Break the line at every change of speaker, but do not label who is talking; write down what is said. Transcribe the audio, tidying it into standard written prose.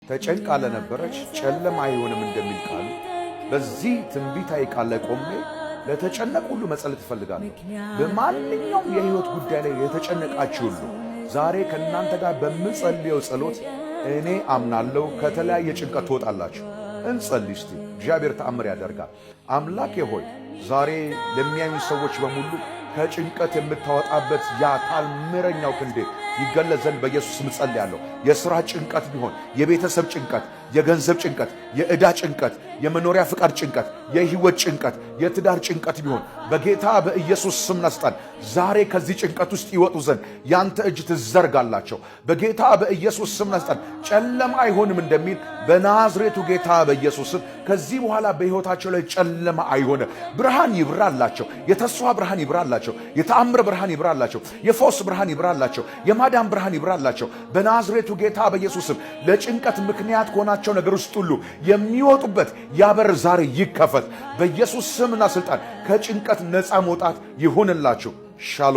ተጨንቃ ለነበረች ጨለማ አይሆንም እንደሚል ቃል በዚህ ትንቢታዊ ቃል ላይ ቆሜ ለተጨነቁ ሁሉ መጸለይ እፈልጋለሁ። በማንኛውም የህይወት ጉዳይ ላይ የተጨነቃችሁ ሁሉ ዛሬ ከእናንተ ጋር በምጸልየው ጸሎት እኔ አምናለሁ ከተለያየ ጭንቀት ትወጣላችሁ። እንጸልይ እስቲ። እግዚአብሔር ተአምር ያደርጋል። አምላኬ ሆይ ዛሬ ለሚያዩ ሰዎች በሙሉ ከጭንቀት የምታወጣበት ያ ታምረኛው ክንዴ ይገለጽ ዘንድ በኢየሱስ ስም ጸልያለሁ። የሥራ ጭንቀት ቢሆን፣ የቤተሰብ ጭንቀት፣ የገንዘብ ጭንቀት፣ የዕዳ ጭንቀት፣ የመኖሪያ ፍቃድ ጭንቀት፣ የህይወት ጭንቀት፣ የትዳር ጭንቀት ቢሆን በጌታ በኢየሱስ ስም ነስጠን ዛሬ ከዚህ ጭንቀት ውስጥ ይወጡ ዘንድ ያንተ እጅ ትዘርጋላቸው። በጌታ በኢየሱስ ስም ነስጠን ጨለማ አይሆንም እንደሚል በናዝሬቱ ጌታ በኢየሱስ ስም ከዚህ በኋላ በሕይወታቸው ላይ ጨለማ አይሆነ። ብርሃን ይብራላቸው። የተስፋ ብርሃን ይብራላቸው። የተአምር ብርሃን ይብራላቸው። የፈውስ ብርሃን ይብራላቸው። የማዳን ብርሃን ይብራላቸው። በናዝሬቱ ጌታ በኢየሱስ ስም ለጭንቀት ምክንያት ከሆናቸው ነገር ውስጥ ሁሉ የሚወጡበት ያበር ዛሬ ይከፈት። በኢየሱስ ስምና ስልጣን ከጭንቀት ነፃ መውጣት ይሁንላችሁ። ሻሎም